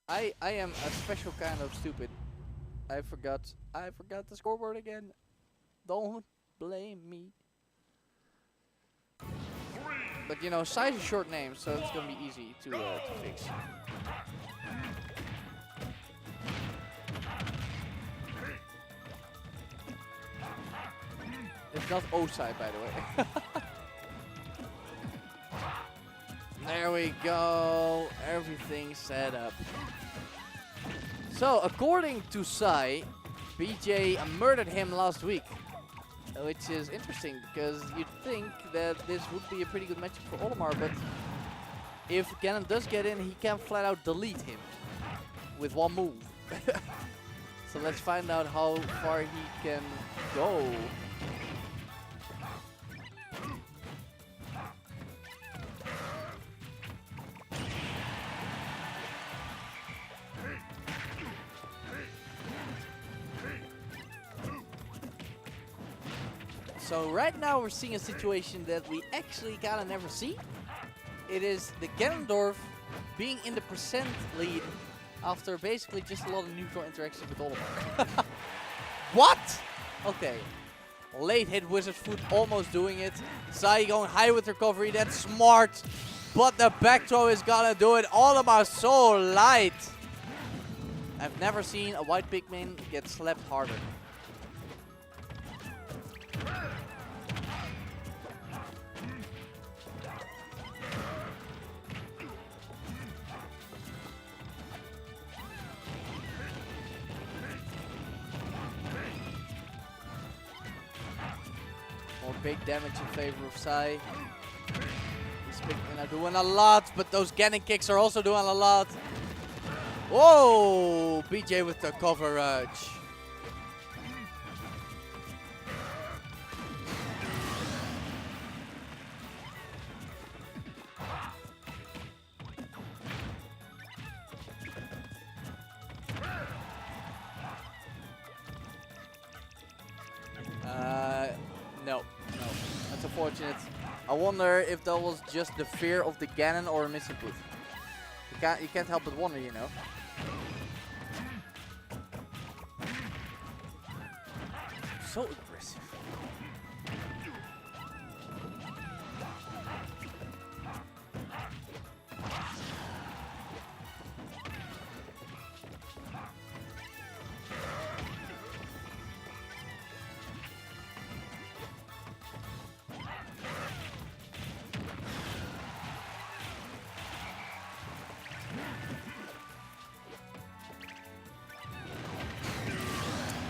I am a special kind of stupid. I forgot the scoreboard again. Don't blame me. But you know, Sai is a short name, so it's gonna be easy to fix. It's not O-Sai, by the way. There we go. Everything set up. So, according to Sai, Bejay murdered him last week. Which is interesting, because you'd think that this would be a pretty good matchup for Olimar, but if Ganon does get in, he can flat out delete him with one move. So let's find out how far he can go. So right now we're seeing a situation that we actually kind of never see. It is the Ganondorf being in the percent lead after basically just a lot of neutral interactions with Olimar. What? Okay. Late hit Wizard Foot, almost doing it. Sai going high with recovery, that's smart. But the back throw is gonna do it. Olimar so light. I've never seen a white Pikmin get slapped harder. More big damage in favor of Sai. These Pikmin are doing a lot, but those Ganon kicks are also doing a lot. Whoa! Bejay with the coverage. No. That's unfortunate. I wonder if that was just the fear of the Ganon or a missing boot. You can't help but wonder, you know. So aggressive.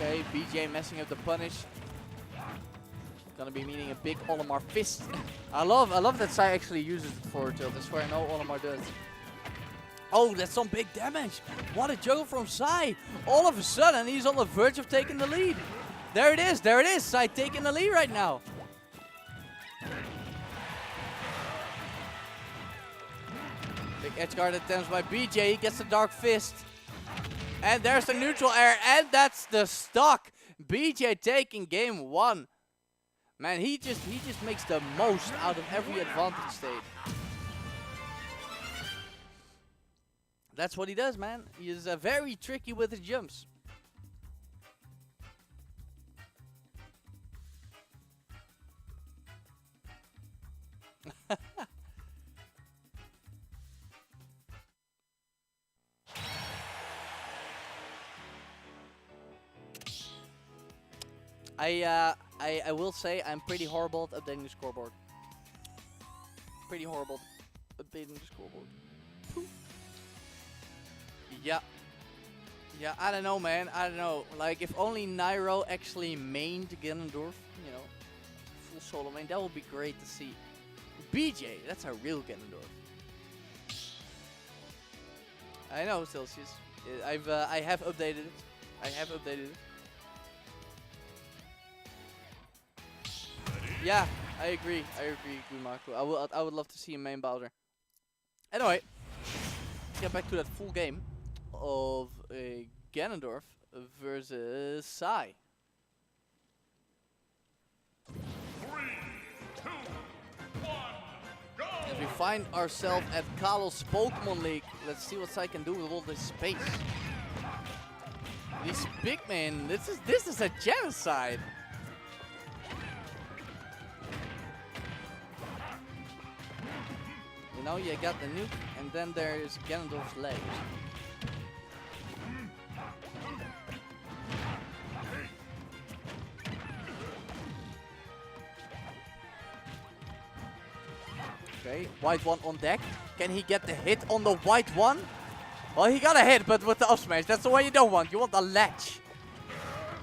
Okay, Bejay messing up the punish. Gonna be meaning a big Olimar fist. I love that Sai actually uses it for tilt. That's where I know Olimar does. Oh, that's some big damage. What a juggle from Sai. All of a sudden, he's on the verge of taking the lead. There it is. Sai taking the lead right now. Big edge guard attempts by Bejay. He gets the Dark Fist. And there's the neutral air, and that's the stock. Bejay taking game one. Man, he just makes the most out of every advantage state. That's what he does, man. He is very tricky with his jumps. I will say I'm pretty horrible at updating the scoreboard. Pretty horrible at updating the scoreboard. Yeah. Yeah, I don't know, man. I don't know. Like, if only Nairo actually mained Ganondorf, you know, full solo main, that would be great to see. Bejay, that's a real Ganondorf. I know, Celsius. I have updated it. Yeah, I agree, Marco. I would love to see a main Bowser. Anyway, let's get back to that full game of Ganondorf versus Sai. 3, 2, 1, go! As We find ourselves at Carlos Pokemon League. Let's see what Sai can do with all this space. These big men, this is a genocide. You know, you got the nuke, and then there's Ganondorf's legs. Okay, white one on deck. Can he get the hit on the white one? Well, he got a hit, but with the up smash. That's the one you don't want. You want the latch.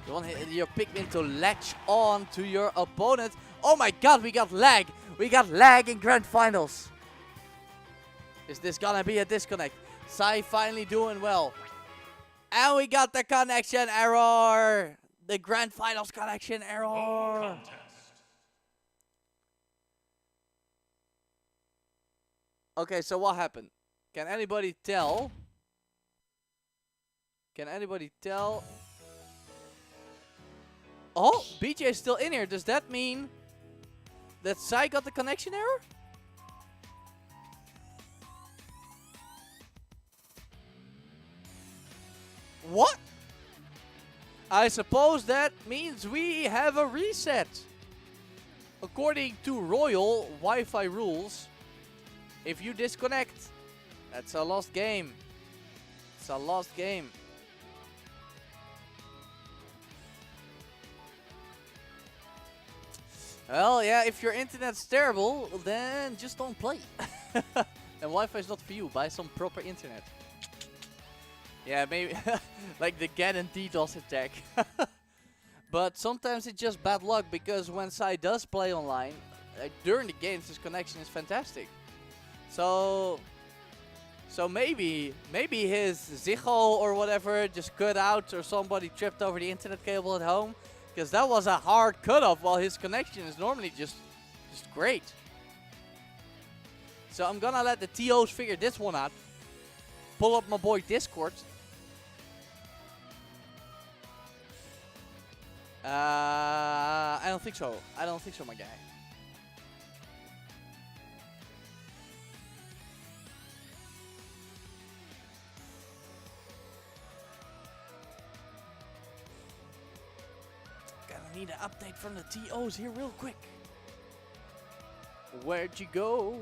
You want your Pikmin to latch on to your opponent. Oh my god, we got lag. We got lag in Grand Finals. Is this gonna be a disconnect? Sai finally doing well. And we got the connection error. The Grand Finals connection error. Okay, so what happened? Can anybody tell? Can anybody tell? Oh, BJ is still in here. Does that mean that Sai got the connection error? What? I suppose that means we have a reset. According to Royal Wi-Fi rules, if you disconnect, that's a lost game. It's a lost game. Well, yeah, if your internet's terrible, then just don't play. And Wi-Fi is not for you. Buy some proper internet. Yeah, maybe like the Ganon DDoS attack. But sometimes it's just bad luck, because when Sai does play online, during the games his connection is fantastic. So maybe his Zicho or whatever just cut out, or somebody tripped over the internet cable at home. Because that was a hard cutoff, while his connection is normally just great. So I'm gonna let the TOs figure this one out. Pull up my boy Discord. I don't think so. I don't think so, my guy. Need an update from the TOs here real quick. Where'd you go?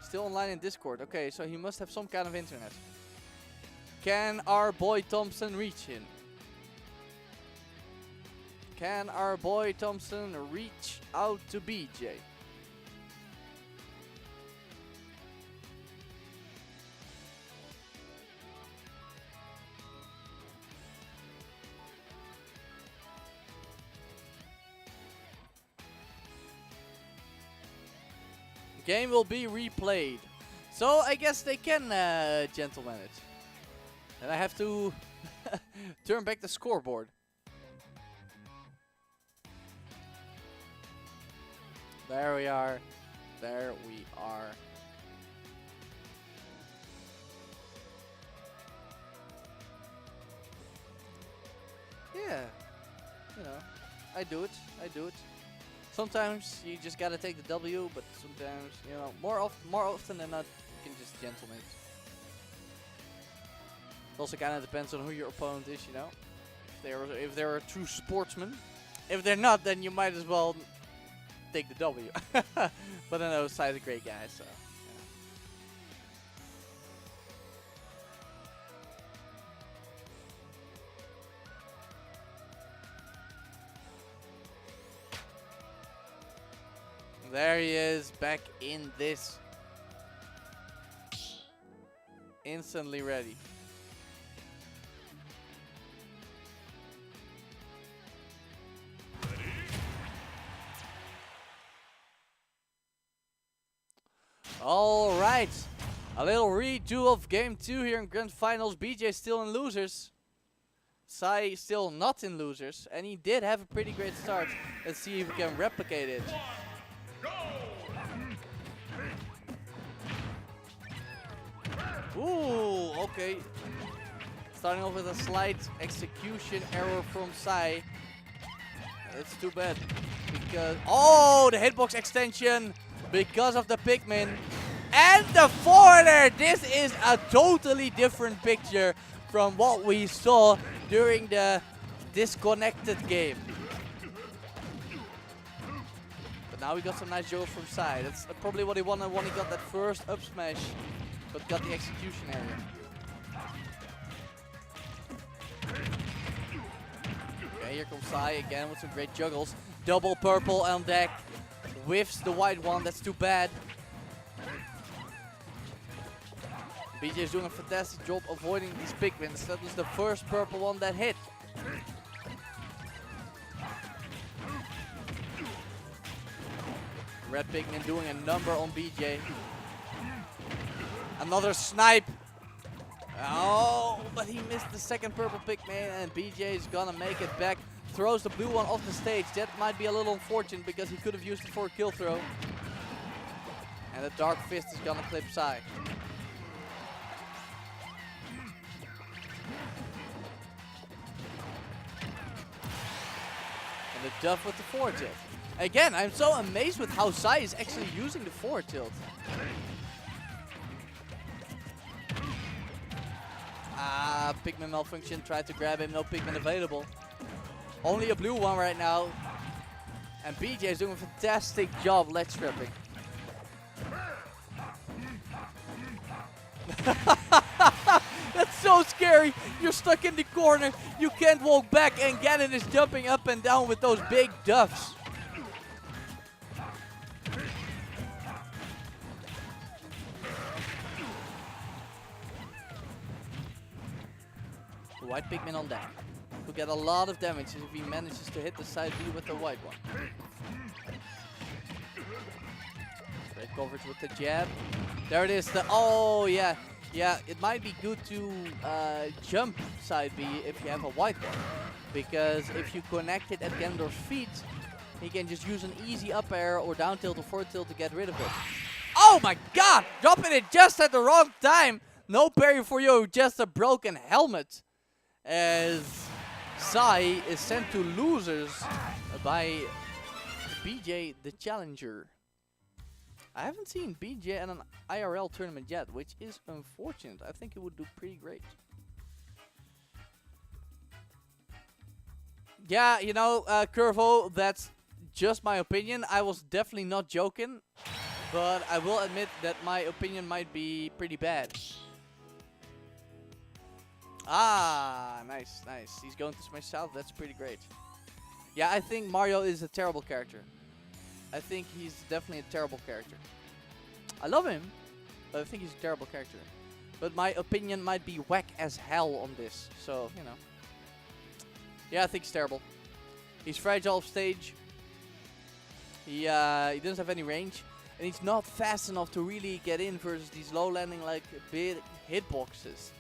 Still online in Discord. Okay, so he must have some kind of internet. Can our boy Thompson reach him? Can our boy Thompson reach out to BJ? Game will be replayed. So I guess they can gentleman it. And I have to turn back the scoreboard. There we are. There we are. Yeah. You know, I do it. I do it. Sometimes you just gotta take the W, but sometimes, you know, more often than not, you can just gentleman it. It also kind of depends on who your opponent is, you know. If they're a true sportsman. If they're not, then you might as well take the W. But I know Sai's a great guy, so. There he is, back in this. Instantly ready. All right, a little redo of game 2 here in Grand Finals. BJ still in losers. Sai still not in losers, and he did have a pretty great start. Let's see if we can replicate it. Ooh, okay. Starting off with a slight execution error from Sai. That's too bad. Because, oh, the hitbox extension because of the Pikmin. And the forwarder! This is a totally different picture from what we saw during the disconnected game. But now we got some nice juggles from side. That's probably what he wanted when he got that first up smash, but got the execution area. Okay, here comes Sai again with some great juggles. Double purple on deck. Whiffs the white one, that's too bad. Bejay is doing a fantastic job avoiding these Pikmins. That was the first purple one that hit. Red Pikmin doing a number on Bejay. Another snipe. Oh, but he missed the second purple Pikmin and Bejay is gonna make it back. Throws the blue one off the stage. That might be a little unfortunate because he could have used it for a kill throw. And the Dark Fist is gonna clip Sai. And the Duff with the forward tilt. Again, I'm so amazed with how Sai is actually using the forward tilt. Ah, Pikmin malfunction, tried to grab him, no Pikmin available. Only a blue one right now. And Bejay is doing a fantastic job ledge trapping. That's so scary. You're stuck in the corner. You can't walk back and Ganon is jumping up and down with those big duffs. The white Pikmin on deck. Will get a lot of damage if he manages to hit the side B with the white one. Great coverage with the jab. There it is. Oh yeah. Yeah, it might be good to jump side B if you have a white one. Because if you connect it at Ganondorf's feet, he can just use an easy up air or down tilt or forward tilt to get rid of it. Oh my god! Dropping it just at the wrong time! No parry for you, just a broken helmet. As Sai is sent to losers by Bejay the Challenger. I haven't seen Bejay in an IRL tournament yet, which is unfortunate. I think he would do pretty great. Yeah, you know, Curvo, that's just my opinion. I was definitely not joking, but I will admit that my opinion might be pretty bad. Ah, nice, nice. He's going to Smash South. That's pretty great. Yeah, I think Mario is a terrible character. I think he's definitely a terrible character. I love him, but I think he's a terrible character. But my opinion might be whack as hell on this. So, you know. Yeah, I think he's terrible. He's fragile off stage. He doesn't have any range. And he's not fast enough to really get in versus these low landing like big hitboxes.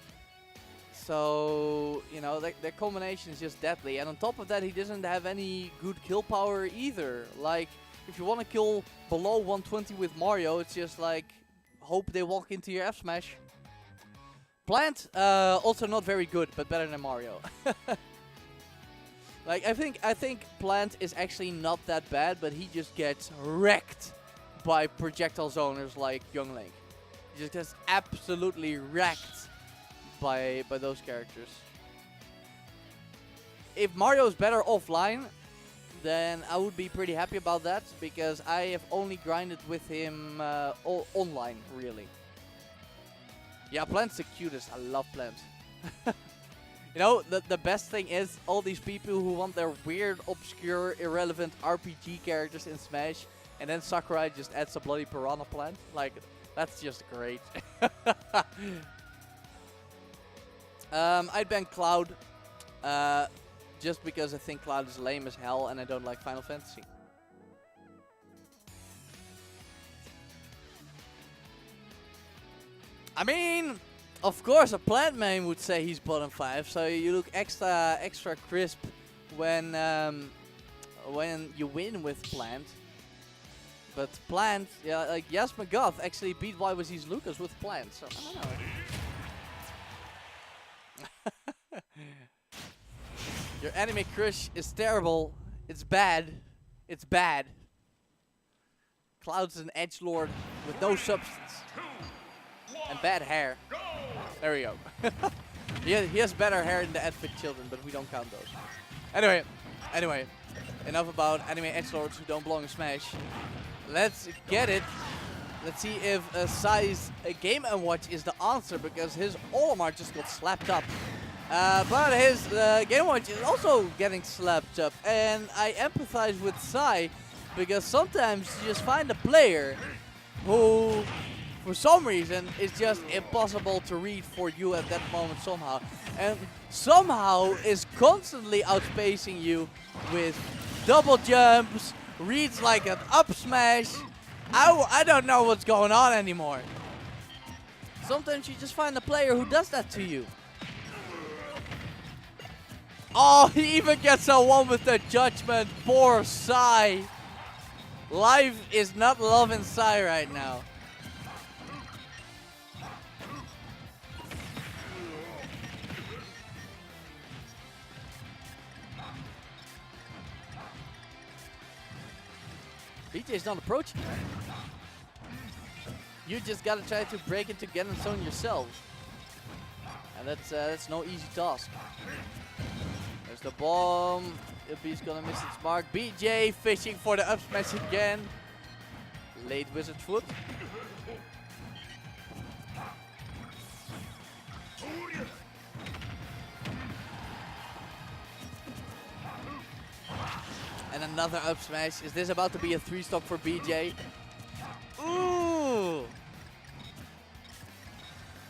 So, you know, their combination is just deadly. And on top of that, he doesn't have any good kill power either. Like, if you want to kill below 120 with Mario, it's just like, hope they walk into your F smash. Plant, also not very good, but better than Mario. Like, I think Plant is actually not that bad, but he just gets wrecked by projectile zoners like Young Link. He just gets absolutely wrecked by those characters. If Mario is better offline, then I would be pretty happy about that, because I have only grinded with him online, really. Yeah, Plant's the cutest. I love Plant. You know, the best thing is all these people who want their weird, obscure, irrelevant RPG characters in Smash, and then Sakurai just adds a bloody Piranha Plant. Like, that's just great. I'd ban Cloud, just because I think Cloud is lame as hell and I don't like Final Fantasy. I mean, of course a Plant main would say he's bottom 5, so you look extra crisp when you win with Plant. But Plant, yeah, like Yasmagoth actually beat YYZ's Lucas with Plant, so I don't know. Your anime crush is terrible. It's bad. It's bad. Cloud's an edgelord with no substance. And bad hair. There we go. he has better hair than the Advent children, but we don't count those. Anyway. Enough about anime edgelords who don't belong in Smash. Let's get it. Let's see if Sai's Game & Watch is the answer, because his Olimar just got slapped up. But his Game & Watch is also getting slapped up. And I empathize with Sai, because sometimes you just find a player who, for some reason, is just impossible to read for you at that moment somehow. And somehow is constantly outspacing you with double jumps, reads like an up smash. I don't know what's going on anymore. Sometimes you just find a player who does that to you. Oh, he even gets a one with the judgment. Poor Sai. Life is not loving Sai right now. BJ's not approaching. You just gotta try to break into Ganondorf yourself. And that's no easy task. There's the bomb. If he's gonna miss its mark. BJ fishing for the up smash again. Late wizard foot. And another up smash. Is this about to be a 3-stock for BJ? Ooh!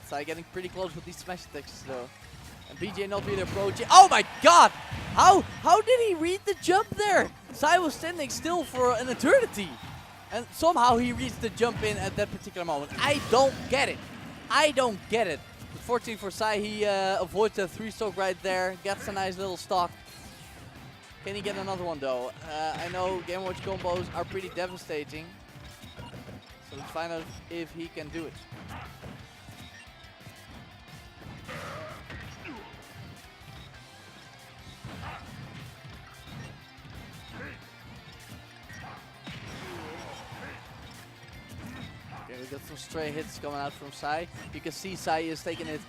Sai getting pretty close with these smash attacks though. And BJ not really approaching. Oh my god! How did he read the jump there? Sai was standing still for an eternity. And somehow he reached the jump in at that particular moment. I don't get it. I don't get it. Unfortunately for Sai, he avoids the 3-stock right there. Gets a nice little stock. Can he get another one though? I know Game & Watch combos are pretty devastating. So let's find out if he can do it. Okay, we got some stray hits coming out from Sai. You can see Sai is taking it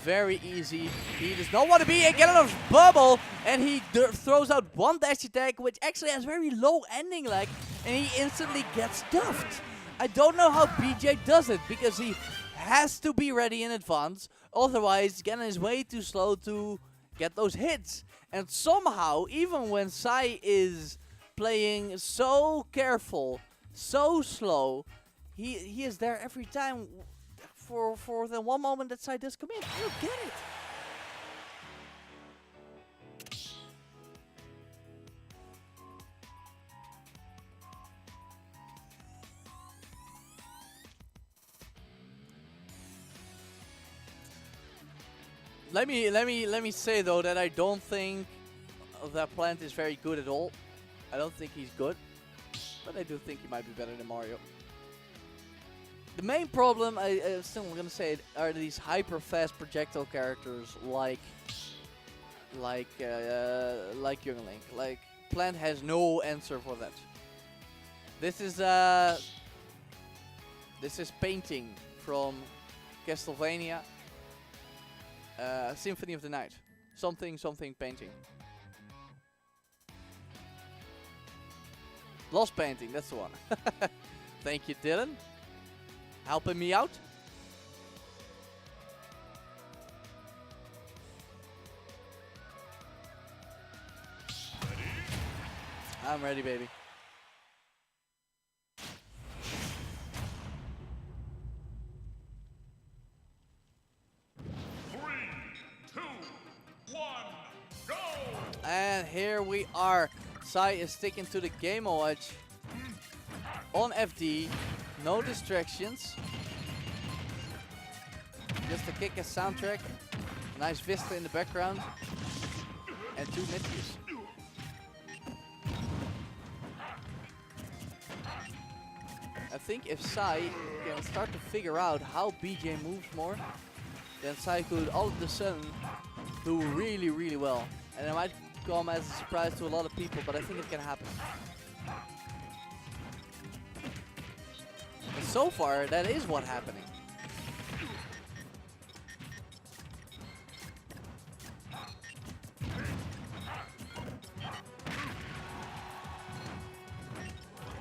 very easy. He does not want to be a Ganondorf's bubble, and he throws out one dash attack, which actually has very low ending lag, and he instantly gets stuffed. I don't know how BJ does it, because he has to be ready in advance, otherwise Ganon is way too slow to get those hits. And somehow, even when Sai is playing so careful, so slow, he is there every time. For the one moment that Sai does come in. I don't get it. Let me say though that I don't think that Plant is very good at all. I don't think he's good, but I do think he might be better than Mario. The main problem, I'm still gonna say it, are these hyper fast projectile characters like Young Link. Like Plant has no answer for that. This is Painting from Castlevania, Symphony of the Night. Something Painting. Lost Painting, that's the one. Thank you, Dylan. Helping me out. I'm ready, baby. And here we are. Sai is sticking to the Game & Watch on FD. No distractions. Just a kick-ass soundtrack. Nice vista in the background. And 2 mid-tiers. I think if Sai can start to figure out how BJ moves more, then Sai could all of a sudden do really, really well. And it might come as a surprise to a lot of people, but I think it can happen. And so far, that is what's happening.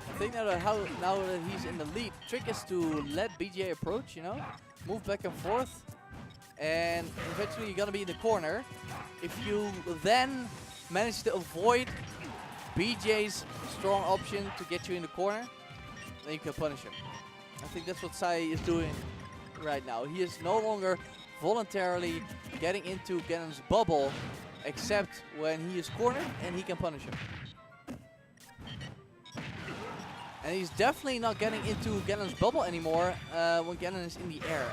I think now that he's in the lead, trick is to let BJ approach, you know, move back and forth, and eventually you're gonna be in the corner. If you then manage to avoid BJ's strong option to get you in the corner, then you can punish him. I think that's what Sai is doing right now. He is no longer voluntarily getting into Ganon's bubble, except when he is cornered and he can punish him. And he's definitely not getting into Ganon's bubble anymore when Ganon is in the air.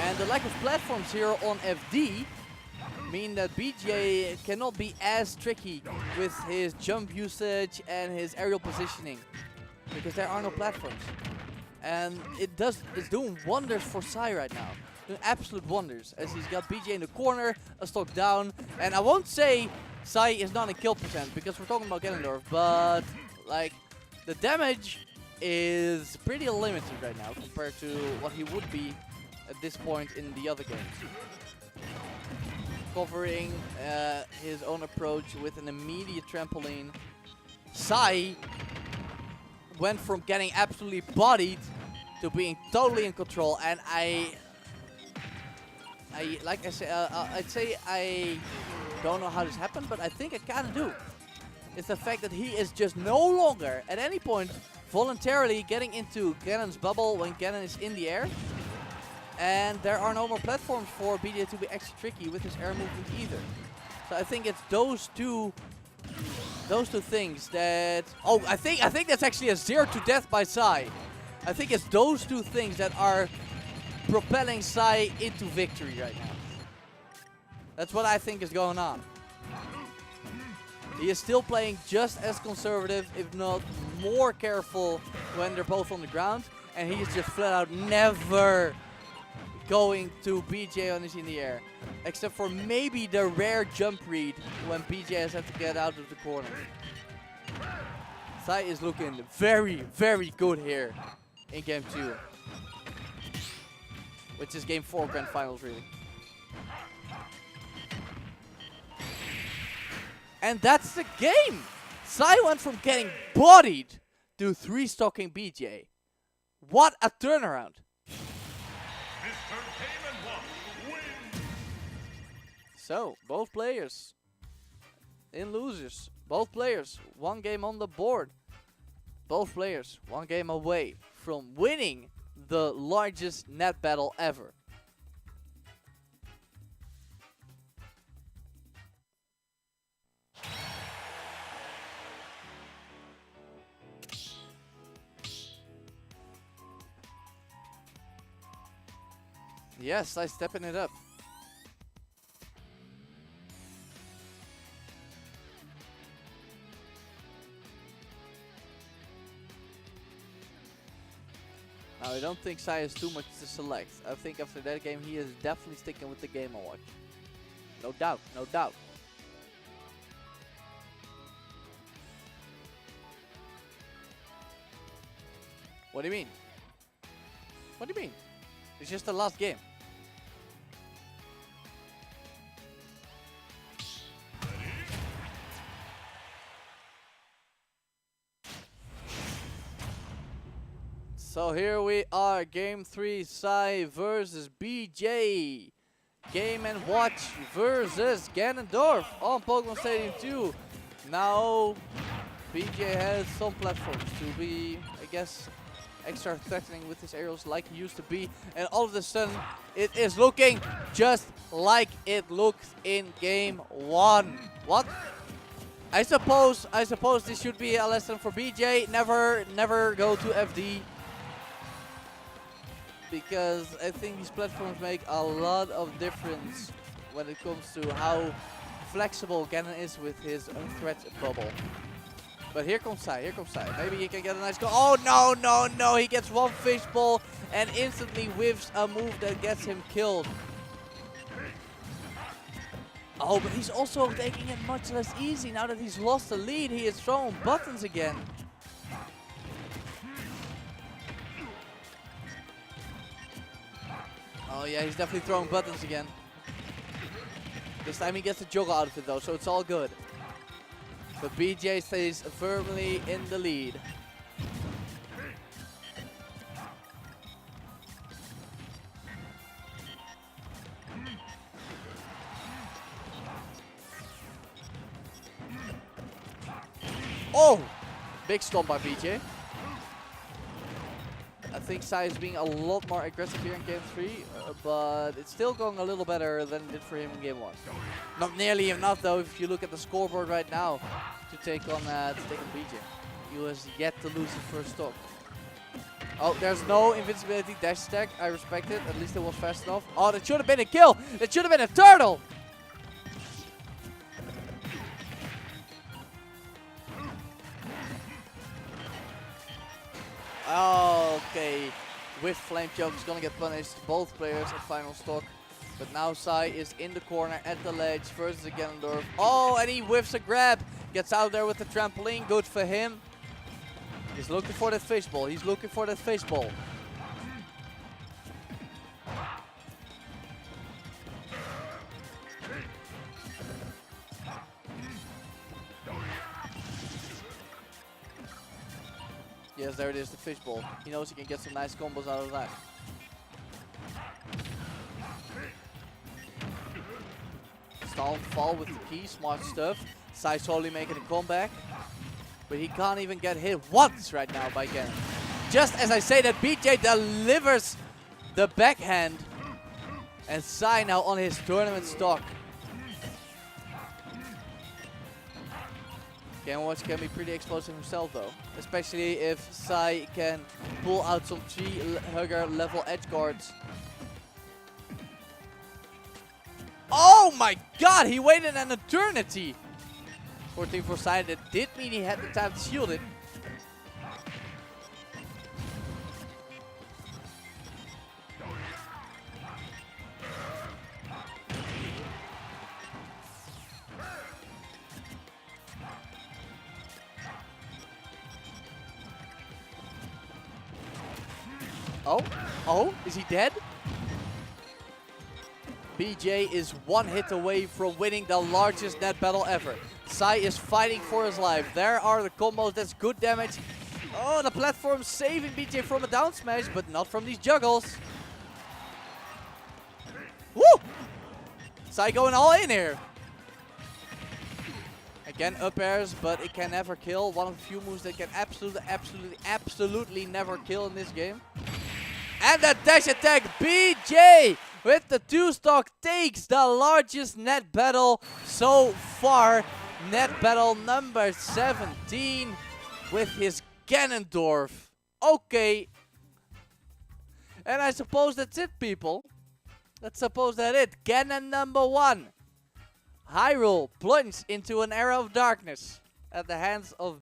And the lack of platforms here on FD mean that BJ cannot be as tricky with his jump usage and his aerial positioning, because there are no platforms. And it's doing wonders for Sai right now. Doing absolute wonders, as he's got BJ in the corner, a stock down. And I won't say Sai is not in kill percent, because we're talking about Ganondorf, but like, the damage is pretty limited right now compared to what he would be at this point in the other games. Covering his own approach with an immediate trampoline. Sai went from getting absolutely bodied to being totally in control, and like I say, I'd say I don't know how this happened, but I think I kind of do. It's the fact that he is just no longer at any point voluntarily getting into Ganon's bubble when Ganon is in the air. And there are no more platforms for BJ to be extra tricky with his air movement either. So I think it's those two things that... Oh, I think that's actually a 0 to death by Sai. I think it's those two things that are propelling Sai into victory right now. That's what I think is going on. He is still playing just as conservative, if not more careful, when they're both on the ground. And he is just flat out never going to BJ when he's in the air. Except for maybe the rare jump read when BJ has had to get out of the corner. Sai is looking very, very good here in Game 2. Which is Game 4 Grand Finals, really. And that's the game! Sai went from getting bodied to 3-stocking BJ. What a turnaround! Mr.Game wins! So, both players in losers. Both players, one game on the board. Both players, one game away from winning the largest net battle ever. Yes, I stepping it up. Now, I don't think Sai has too much to select. I think after that game, he is definitely sticking with the Game & Watch. No doubt, no doubt. What do you mean? What do you mean? It's just the last game. So here we are, Game 3, Sai versus BJ. Game & Watch versus Ganondorf on Pokemon Stadium 2. Now, BJ has some platforms to be, I guess, extra threatening with his aerials like he used to be. And all of a sudden, it is looking just like it looked in Game 1. What? I suppose this should be a lesson for BJ. Never go to FD. Because I think these platforms make a lot of difference when it comes to how flexible Ganon is with his threat bubble. But here comes Sai, here comes Sai. Maybe he can get a nice goal. Oh, no, no, no. He gets one fishbowl and instantly whiffs a move that gets him killed. Oh, but he's also taking it much less easy now that he's lost the lead. He is throwing buttons again. Oh yeah, he's definitely throwing buttons again. This time he gets the juggle out of it though, so it's all good. But BJ stays firmly in the lead. Oh! Big stomp by BJ. I think Sai is being a lot more aggressive here in game 3, but it's still going a little better than it did for him in game 1. Not nearly enough though if you look at the scoreboard right now to take on BJ. He has yet to lose his first stock. Oh, there's no invincibility dash attack. I respect it. At least it was fast enough. Oh, that should have been a kill. That should have been a turtle. Okay, with Flame Choke is gonna get punished. Both players at final stock. But now Sai is in the corner at the ledge versus the Ganondorf. Oh, and he whiffs a grab. Gets out there with the trampoline. Good for him. He's looking for that fishbowl. He's looking for that fishbowl. Yes, there it is, the fishbowl. He knows he can get some nice combos out of that. Stall fall with the key, smart stuff. Sai slowly making a comeback. But he can't even get hit once right now by Ganon. Just as I say that, BJ delivers the backhand. And Sai now on his tournament stock. Game Watch can be pretty explosive himself though. Especially if Sai can pull out some tree-hugger level edge guards. Oh my god, he waited an eternity for Team for Sai. That did mean he had the time to shield it. Oh, is he dead? BJ is one hit away from winning the largest net battle ever. Sai is fighting for his life. There are the combos, that's good damage. Oh, the platform saving BJ from a down smash, but not from these juggles. Woo! Sai going all in here. Again, up airs, but it can never kill. One of the few moves that can absolutely never kill in this game. And the dash attack, BJ with the 2-stock takes the largest net battle so far. Net battle number 17 with his Ganondorf. Okay. And I suppose that's it, people. Let's suppose that's it. Ganon number 1. Hyrule plunged into an era of darkness at the hands of